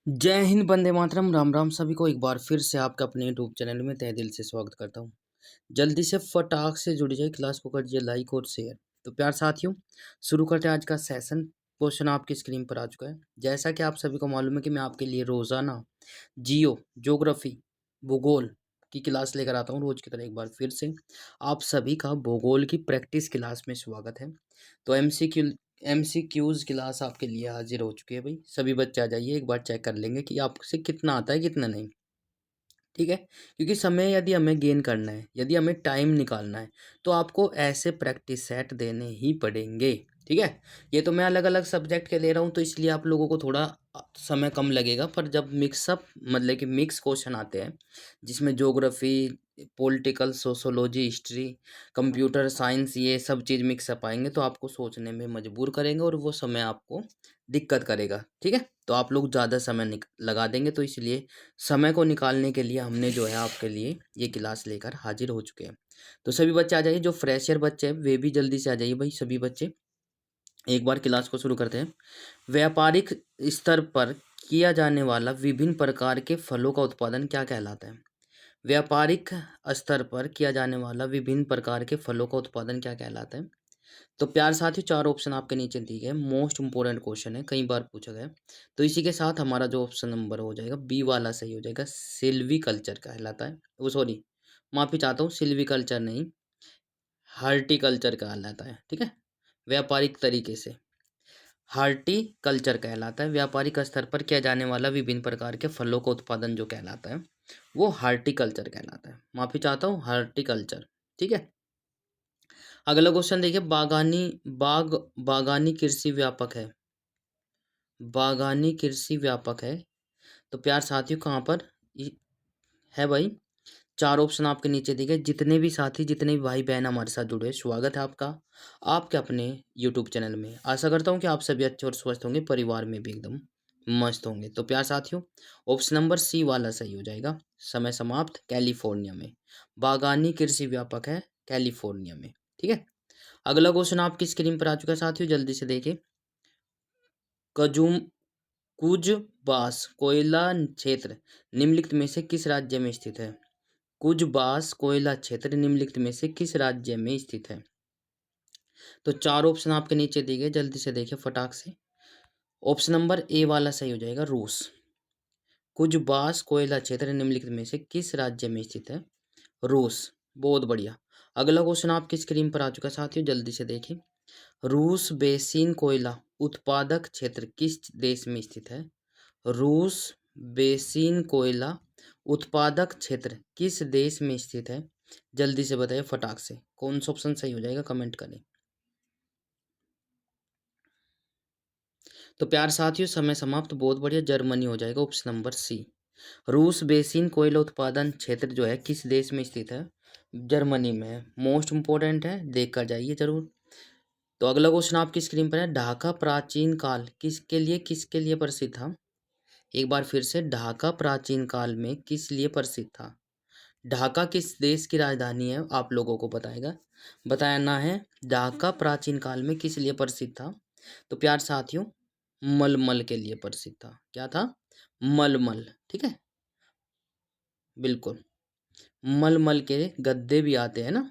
जय हिंद, वंदे मातरम, राम राम। सभी को एक बार फिर से आपका अपने यूट्यूब चैनल में तहे दिल से स्वागत करता हूँ। जल्दी से फटाक से जुड़ जाइए, क्लास को करिए लाइक और शेयर। तो प्यार साथियों, शुरू करते हैं आज का सेशन। क्वेश्चन आपकी स्क्रीन पर आ चुका है। जैसा कि आप सभी को मालूम है कि मैं आपके लिए रोजाना जियो, ज्योग्राफी, भूगोल की क्लास लेकर आता हूँ रोज की तरह। एक बार फिर से आप सभी का भूगोल की प्रैक्टिस क्लास में स्वागत है। तो एमसीक्यूज क्लास आपके लिए हाजिर हो चुकी है भाई। सभी बच्चे आ जाइए, एक बार चेक कर लेंगे कि आपसे कितना आता है कितना नहीं। ठीक है, क्योंकि समय यदि हमें गेन करना है, यदि हमें टाइम निकालना है, तो आपको ऐसे प्रैक्टिस सेट देने ही पड़ेंगे। ठीक है, ये तो मैं अलग अलग सब्जेक्ट के ले रहा हूँ, तो इसलिए आप लोगों को थोड़ा समय कम लगेगा। पर जब मिक्सअप मतलब कि मिक्स क्वेश्चन आते हैं, जिसमें geography, political, sociology, history, computer science, ये सब चीज़ मिक्सअप आएंगे, तो आपको सोचने में मजबूर करेंगे और वो समय आपको दिक्कत करेगा। ठीक है, तो आप लोग ज़्यादा समय लगा देंगे, तो इसलिए समय को निकालने के लिए हमने जो है आपके लिए ये क्लास लेकर हाजिर हो चुके हैं। तो सभी बच्चे आ जाइए, जो फ्रेशर बच्चे हैं वे भी जल्दी से आ जाइए भाई। सभी बच्चे एक बार क्लास को शुरू करते हैं। व्यापारिक स्तर पर किया जाने वाला विभिन्न प्रकार के फलों का उत्पादन क्या कहलाता है? व्यापारिक स्तर पर किया जाने वाला विभिन्न प्रकार के फलों का उत्पादन क्या कहलाता है? तो प्यार साथियों, चार ऑप्शन आपके नीचे दिए गए। मोस्ट इंपोर्टेंट क्वेश्चन है, कई बार पूछा गया। तो इसी के साथ हमारा जो ऑप्शन नंबर हो जाएगा बी वाला सही हो जाएगा। सिल्वी कल्चर कहलाता है वो, सॉरी माफी चाहता हूँ, सिल्वी कल्चर नहीं, हार्टिकल्चर कहलाता है। ठीक है, व्यापारिक तरीके से हार्टिकल्चर कहलाता है। व्यापारिक स्तर पर किया जाने वाला विभिन्न प्रकार के फलों का उत्पादन जो कहलाता है वो हार्टिकल्चर कहलाता है। माफी चाहता हूँ, हार्टिकल्चर। ठीक है, अगला क्वेश्चन देखिए। बागानी कृषि व्यापक है। बागानी कृषि व्यापक है, तो प्यार साथियों कहाँ पर है भाई? चार ऑप्शन आपके नीचे दिए गए। जितने भी साथी, जितने भी भाई बहन हमारे साथ जुड़े, स्वागत है आपका आपके अपने यूट्यूब चैनल में। आशा करता हूँ कि आप सभी अच्छे और स्वस्थ होंगे, परिवार में भी एकदम मस्त होंगे। तो प्यार साथियों, ऑप्शन नंबर सी वाला सही हो जाएगा। समय समाप्त। कैलिफोर्निया में बागानी कृषि व्यापक है, कैलिफोर्निया में। ठीक है, अगला क्वेश्चन आपकी स्क्रीन पर आ चुका है साथियों, जल्दी से देखिए। कजूम कुजबास कोयला क्षेत्र निम्नलिखित में से किस राज्य में स्थित है? कुजबास कोयला क्षेत्र निम्नलिखित में से किस राज्य में स्थित है? तो चार ऑप्शन आपके नीचे दिए गए, जल्दी से देखिए फटाक से। ऑप्शन नंबर ए वाला सही हो जाएगा, रूस। कुजबास कोयला क्षेत्र निम्नलिखित में से किस राज्य में स्थित है? रूस। बहुत बढ़िया। अगला क्वेश्चन आपकी स्क्रीन पर आ चुका है साथियों, जल्दी से देखिए। रूस बेसिन कोयला उत्पादक क्षेत्र किस देश में स्थित है? रूस बेसिन कोयला उत्पादक क्षेत्र किस देश में स्थित है? जल्दी से बताइए फटाक से, कौन सा ऑप्शन सही हो जाएगा, कमेंट करें। तो प्यार साथियों, समय समाप्त। बहुत बढ़िया, जर्मनी हो जाएगा ऑप्शन नंबर सी। रूस बेसिन कोयला उत्पादन क्षेत्र जो है किस देश में स्थित है? जर्मनी में है। मोस्ट इंपोर्टेंट है, देख कर जाइए जरूर। तो अगला क्वेश्चन आपकी स्क्रीन पर है। ढाका प्राचीन काल किसके लिए प्रसिद्ध था? एक बार फिर से, ढाका प्राचीन काल में किस लिए प्रसिद्ध था? ढाका किस देश की राजधानी है, आप लोगों को बताना है। ढाका प्राचीन काल में किस लिए प्रसिद्ध था? तो प्यार साथियों, मलमल के लिए प्रसिद्ध था। क्या था? मलमल। ठीक है, बिल्कुल। मलमल के गद्दे भी आते हैं ना,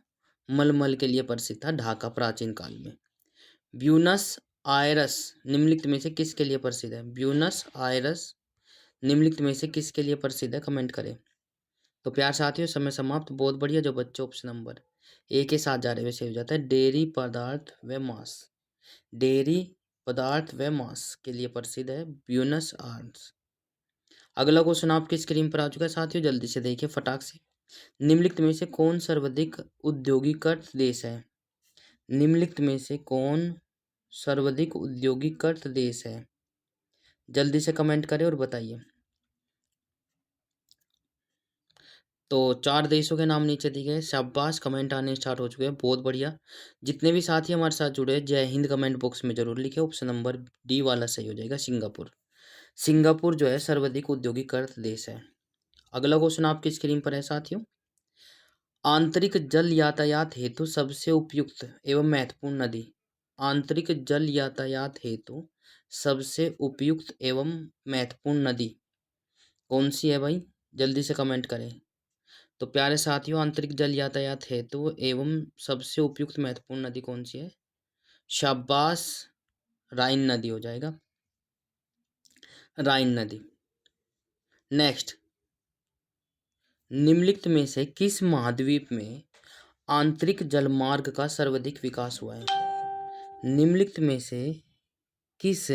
मलमल के लिए प्रसिद्ध था ढाका प्राचीन काल में। ब्यूनस आयरस निम्नलिखित में से किसके लिए प्रसिद्ध है? ब्यूनस आयरस निम्नलिखित में से किसके लिए प्रसिद्ध है, कमेंट करें। तो प्यार साथियों, समय समाप्त। बहुत बढ़िया, जो बच्चे ऑप्शन नंबर ए के साथ जा रहे हैं वैसे हो जाता है। डेयरी पदार्थ व मांस, डेयरी पदार्थ व मांस के लिए प्रसिद्ध है ब्यूनस आयर्स। अगला क्वेश्चन आपकी स्क्रीन पर आ चुका है साथियों, जल्दी से देखिए फटाक से। निम्नलिखित में से कौन सर्वाधिक औद्योगिकरण देश है? निम्नलिखित में से कौन सर्वाधिक औद्योगिकरण देश है? जल्दी से कमेंट करें और बताइए। तो चार देशों के नाम नीचे दिए गए। शाबाश, कमेंट आने स्टार्ट हो चुके हैं, बहुत बढ़िया। जितने भी साथी हमारे साथ जुड़े हैं, जय हिंद कमेंट बॉक्स में जरूर लिखे। ऑप्शन नंबर डी वाला सही हो जाएगा, सिंगापुर। सिंगापुर जो है सर्वाधिक औद्योगिकरण देश है। अगला क्वेश्चन आपकी स्क्रीन पर है साथियों। आंतरिक जल यातायात हेतु सबसे उपयुक्त एवं महत्वपूर्ण नदी। आंतरिक जल यातायात हेतु सबसे उपयुक्त एवं महत्वपूर्ण नदी कौन सी है भाई? जल्दी से कमेंट करें। तो प्यारे साथियों, आंतरिक जल यातायात हेतु एवं सबसे उपयुक्त महत्वपूर्ण नदी कौन सी है? शाबाश, राइन नदी हो जाएगा, राइन नदी। नेक्स्ट, निम्नलिखित में से किस महाद्वीप में आंतरिक जलमार्ग का सर्वाधिक विकास हुआ है? निम्नलिखित में से किस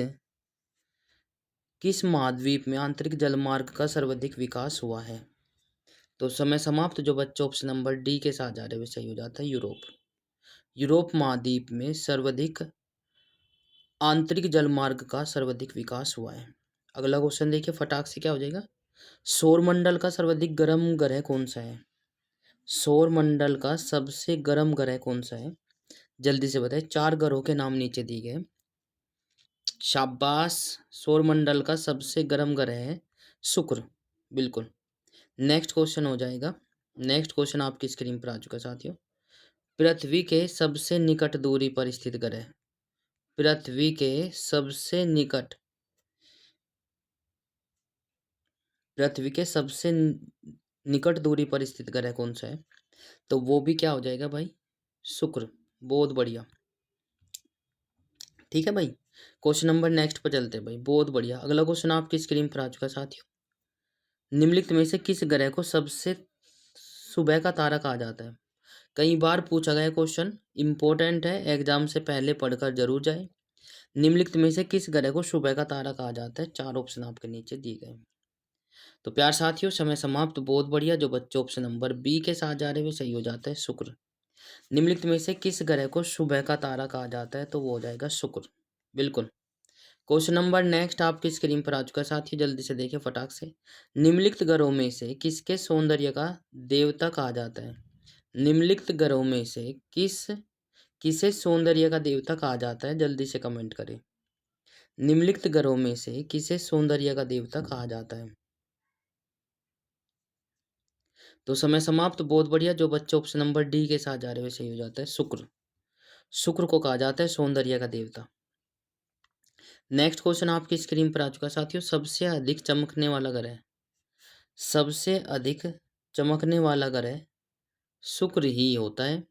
किस महाद्वीप में आंतरिक जलमार्ग का सर्वाधिक विकास हुआ है? तो समय समाप्त। जो बच्चे ऑप्शन नंबर डी के साथ जा रहे हैं सही हो जाता है, यूरोप। यूरोप महाद्वीप में सर्वाधिक आंतरिक जलमार्ग का सर्वाधिक विकास हुआ है। अगला क्वेश्चन देखिए फटाक से, क्या हो जाएगा? सौरमंडल का सर्वाधिक गर्म ग्रह कौन सा है? सौरमंडल का सबसे गर्म ग्रह कौन सा है? जल्दी से बताएं। 4 ग्रहों के नाम नीचे दिए गए। शाबाश, सौरमंडल का सबसे गर्म ग्रह है शुक्र, बिल्कुल। नेक्स्ट क्वेश्चन हो जाएगा। नेक्स्ट क्वेश्चन आपकी स्क्रीन पर आ चुका है साथियों। पृथ्वी के सबसे निकट दूरी पर स्थित ग्रह, पृथ्वी के सबसे निकट, पृथ्वी के सबसे निकट दूरी पर स्थित ग्रह कौन सा है? तो वो भी क्या हो जाएगा भाई? शुक्र, बहुत बढ़िया। ठीक है भाई। क्वेश्चन नंबर नेक्स्ट पर चलते हैं भाई, बहुत बढ़िया। अगला क्वेश्चन आपकी स्क्रीन पर आ चुका है साथियों। निम्नलिखित में से किस ग्रह को सबसे सुबह का तारा कहा जाता है? कई बार पूछा गया क्वेश्चन, इंपॉर्टेंट है, एग्जाम से पहले पढ़कर जरूर जाए। निम्नलिखित में से किस ग्रह को सुबह का तारा कहा जाता है? 4 ऑप्शन आपके नीचे दिए गए। तो प्यार साथियों, समय समाप्त, बहुत बढ़िया। जो बच्चे ऑप्शन नंबर बी के साथ जा रहे हैं सही हो जाता है, शुक्र। निम्नलिखित में से किस ग्रह को सुबह का तारा कहा जाता है? तो वो हो जाएगा शुक्र, बिल्कुल। क्वेश्चन नंबर नेक्स्ट आपकी स्क्रीन पर आ चुका है साथियों, जल्दी से देखिए फटाक से। निम्नलिखित ग्रहों में से किसके सौंदर्य का देवता कहा जाता है? निम्नलिखित ग्रहों में से किसे सौंदर्य का देवता कहा जाता है? जल्दी से कमेंट करें। निम्नलिखित ग्रहों में से किसे सौंदर्य का देवता कहा जाता है? तो समय समाप्त, बहुत बढ़िया। जो बच्चे ऑप्शन नंबर डी के साथ जा रहे हैं सही हो जाता है, शुक्र। शुक्र को कहा जाता है सौंदर्य का देवता। नेक्स्ट क्वेश्चन आपकी स्क्रीन पर आ चुका है साथियों। सबसे अधिक चमकने वाला ग्रह, सबसे अधिक चमकने वाला ग्रह शुक्र ही होता है।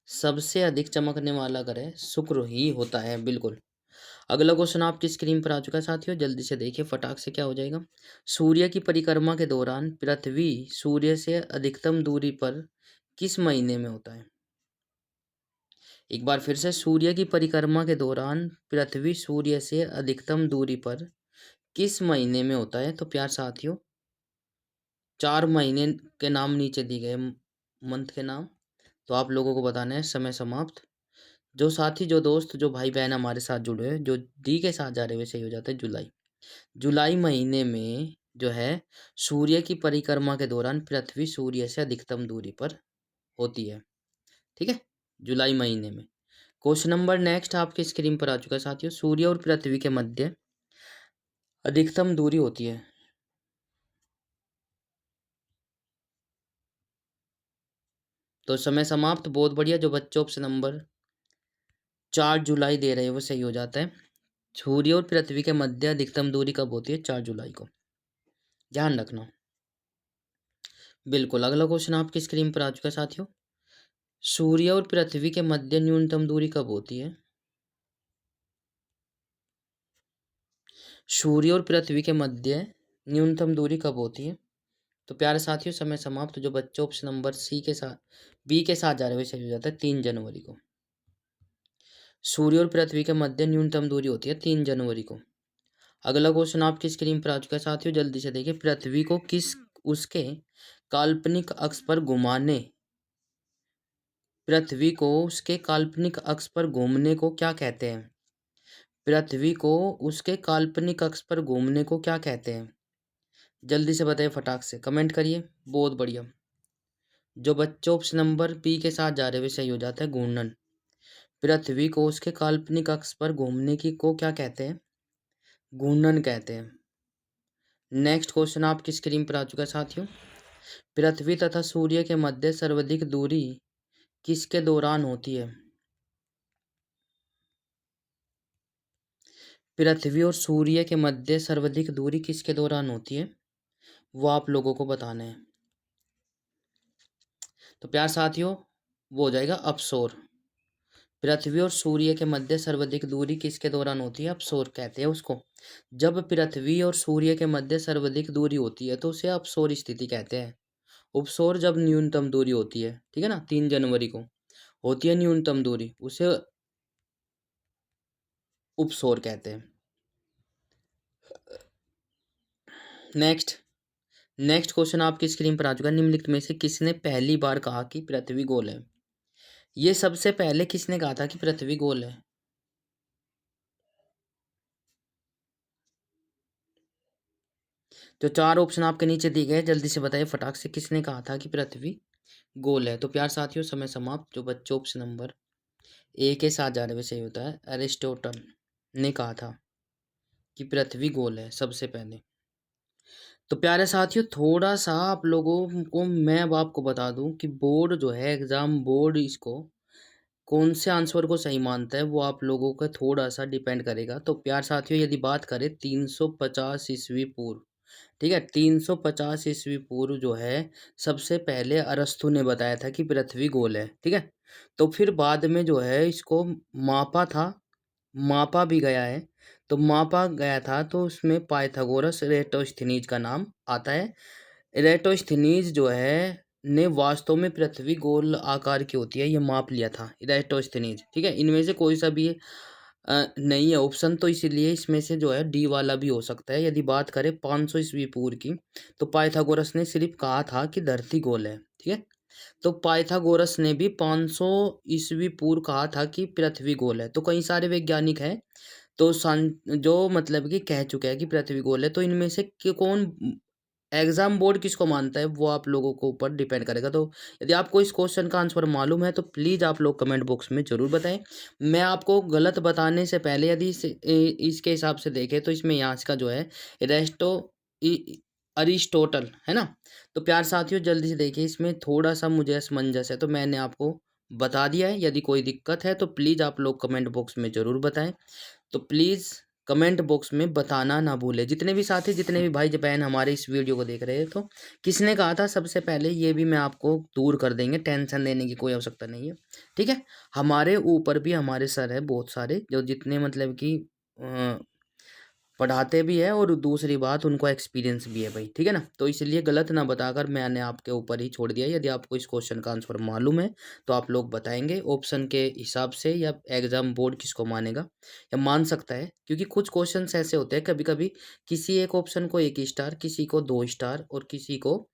सबसे अधिक चमकने वाला ग्रह शुक्र ही होता है, बिल्कुल। अगला क्वेश्चन आपकी स्क्रीन पर आ चुका है साथियों, जल्दी से देखिए फटाक से, क्या हो जाएगा? सूर्य की परिक्रमा के दौरान पृथ्वी सूर्य से अधिकतम दूरी पर किस महीने में होता है? एक बार फिर से, सूर्य की परिक्रमा के दौरान पृथ्वी सूर्य से अधिकतम दूरी पर किस महीने में होता है? तो प्यार साथियों, 4 महीने के नाम नीचे दिए गए, मंथ के नाम, तो आप लोगों को बताना है। समय समाप्त। जो साथी, जो दोस्त, जो भाई बहन हमारे साथ जुड़े हुए, जो डी के साथ जा रहे हुए सही हो जाता है, जुलाई। जुलाई महीने में जो है सूर्य की परिक्रमा के दौरान पृथ्वी सूर्य से अधिकतम दूरी पर होती है। ठीक है, जुलाई महीने में। क्वेश्चन नंबर नेक्स्ट आपकी स्क्रीन पर आ चुका है साथियों। सूर्य और पृथ्वी के मध्य अधिकतम दूरी होती है। तो समय समाप्त, बहुत बढ़िया। जो बच्चे ऑप्शन नंबर 4 जुलाई दे रहे हैं वो सही हो जाता है। सूर्य और पृथ्वी के मध्य अधिकतम दूरी कब होती है? 4 जुलाई को, ध्यान रखना, बिल्कुल। अगला क्वेश्चन आपकी स्क्रीन पर आ चुका है साथियों। सूर्य और पृथ्वी के मध्य न्यूनतम दूरी कब होती है? सूर्य और पृथ्वी के मध्य न्यूनतम दूरी कब होती है? तो प्यारे साथियों, समय समाप्त। जो बच्चे ऑप्शन नंबर सी के साथ, बी के साथ जा रहे हैं सही हो जाता है, 3 जनवरी को। सूर्य और पृथ्वी के मध्य न्यूनतम दूरी होती है 3 जनवरी को। अगला क्वेश्चन आपकी स्क्रीन पर आ चुका है साथियों, जल्दी से देखिए। पृथ्वी को किस उसके काल्पनिक अक्ष पर घुमाने, पृथ्वी को उसके काल्पनिक अक्ष पर घूमने को क्या कहते हैं? पृथ्वी को उसके काल्पनिक अक्ष पर घूमने को क्या कहते हैं? जल्दी से बताइए, फटाक से कमेंट करिए, बहुत बढ़िया। जो बच्चे ऑप्शन नंबर बी के साथ जा रहे हुए सही हो जाता है, घूर्णन। पृथ्वी को उसके काल्पनिक अक्ष पर घूमने की को क्या कहते हैं? घूर्णन कहते हैं। नेक्स्ट क्वेश्चन आपकी स्क्रीन पर आ चुका है साथियों। पृथ्वी तथा सूर्य के मध्य सर्वाधिक दूरी किसके दौरान होती है? पृथ्वी और सूर्य के मध्य सर्वाधिक दूरी किसके दौरान होती है? वो आप लोगों को बताने हैं। तो प्यार साथियों, वो हो जाएगा अपसोर। पृथ्वी और सूर्य के मध्य सर्वाधिक दूरी किसके दौरान होती है? अपसोर कहते हैं उसको। जब पृथ्वी और सूर्य के मध्य सर्वाधिक दूरी होती है तो उसे अपसोर स्थिति कहते हैं। उपसोर जब न्यूनतम दूरी होती है, ठीक है ना, 3 जनवरी को होती है न्यूनतम दूरी, उसे उपसोर कहते हैं। नेक्स्ट नेक्स्ट क्वेश्चन आपकी स्क्रीन पर आ चुका है। निम्नलिखित में से किसने पहली बार कहा कि पृथ्वी गोल है? ये सबसे पहले किसने कहा था कि पृथ्वी गोल है? तो 4 ऑप्शन आपके नीचे दिए गए, जल्दी से बताइए फटाक से, किसने कहा था कि पृथ्वी गोल है? तो प्यार साथियों, समय समाप्त। जो बच्चे ऑप्शन नंबर ए के साथ जा रहे हैं सही होता है। अरिस्टोटल ने कहा था कि पृथ्वी गोल है सबसे पहले। तो प्यारे साथियों, थोड़ा सा आप लोगों को मैं अब आपको बता दूं कि बोर्ड जो है, एग्जाम बोर्ड, इसको कौन से आंसर को सही मानता है वो आप लोगों का थोड़ा सा डिपेंड करेगा। तो प्यार साथियों, यदि बात करें 350 ईस्वी पूर्व, ठीक है, 350 ईस्वी पूर्व जो है सबसे पहले अरस्तु ने बताया था कि पृथ्वी गोल है, ठीक है। तो फिर बाद में जो है इसको मापा था, मापा भी गया है। तो मापा गया था तो उसमें पाइथागोरस इरेटोस्थनीज का नाम आता है। इरेटोस्थनीज जो है ने वास्तव में पृथ्वी गोल आकार की होती है ये माप लिया था, इरेटोस्थनीज, ठीक है। इनमें से कोई सा भी नहीं है ऑप्शन, तो इसीलिए इसमें से जो है डी वाला भी हो सकता है। यदि बात करें 500 ईस्वी पूर्व की, तो पाइथागोरस ने सिर्फ कहा था कि धरती गोल है, ठीक है। तो पाइथागोरस ने भी 500 ईस्वी पूर्व कहा था कि पृथ्वी गोल है। तो कई सारे वैज्ञानिक हैं तो जो मतलब कि कह चुके हैं कि पृथ्वी गोल है। तो इनमें से कौन एग्जाम बोर्ड किसको मानता है वो आप लोगों को ऊपर डिपेंड करेगा। तो यदि आपको इस क्वेश्चन का आंसर मालूम है तो प्लीज़ आप लोग कमेंट बॉक्स में ज़रूर बताएं। मैं आपको गलत बताने से पहले यदि इसके हिसाब से देखें तो इसमें यहाँ का जो है रेस्टो अरिस्टोटल है ना। तो प्यार साथियों, जल्दी से देखिए, इसमें थोड़ा सा मुझे असमंजस है तो मैंने आपको बता दिया है। यदि कोई दिक्कत है तो प्लीज़ आप लोग कमेंट बॉक्स में ज़रूर बताएं। तो प्लीज़ कमेंट बॉक्स में बताना ना भूलें। जितने भी साथी, जितने भी भाई बहन हमारे इस वीडियो को देख रहे हैं, तो किसने कहा था सबसे पहले ये भी मैं आपको दूर कर देंगे, टेंशन लेने की कोई आवश्यकता नहीं है, ठीक है। हमारे ऊपर भी हमारे सर है बहुत सारे जो जितने मतलब कि पढ़ाते भी है और दूसरी बात उनको एक्सपीरियंस भी है भाई, ठीक है ना। तो इसलिए गलत ना बताकर मैंने आपके ऊपर ही छोड़ दिया। यदि आपको इस क्वेश्चन का आंसर मालूम है तो आप लोग बताएंगे ऑप्शन के हिसाब से, या एग्जाम बोर्ड किसको मानेगा या मान सकता है। क्योंकि कुछ क्वेश्चन ऐसे होते हैं, कभी कभी किसी एक ऑप्शन को 1 स्टार, किसी को 2 स्टार और किसी को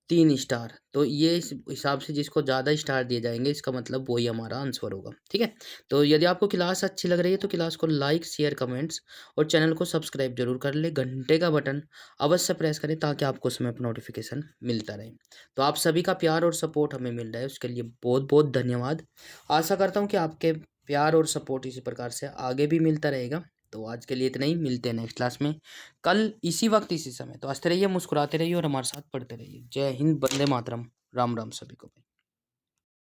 3 स्टार। तो ये इस हिसाब से जिसको ज़्यादा स्टार दिए जाएंगे इसका मतलब वही हमारा आंसर होगा, ठीक है। तो यदि आपको क्लास अच्छी लग रही है तो क्लास को लाइक, शेयर, कमेंट्स और चैनल को सब्सक्राइब जरूर कर ले। घंटे का बटन अवश्य प्रेस करें ताकि आपको समय पर नोटिफिकेशन मिलता रहे। तो आप सभी का प्यार और सपोर्ट हमें मिल रहा है, उसके लिए बहुत बहुत धन्यवाद। आशा करता हूँ कि आपके प्यार और सपोर्ट इसी प्रकार से आगे भी मिलता रहेगा। तो आज के लिए इतना ही, मिलते हैं नेक्स्ट क्लास में कल इसी वक्त इसी समय। तो हंसते रहिए, मुस्कुराते रहिए और हमारे साथ पढ़ते रहिए। जय हिंद, वंदे मातरम, राम राम सभी को।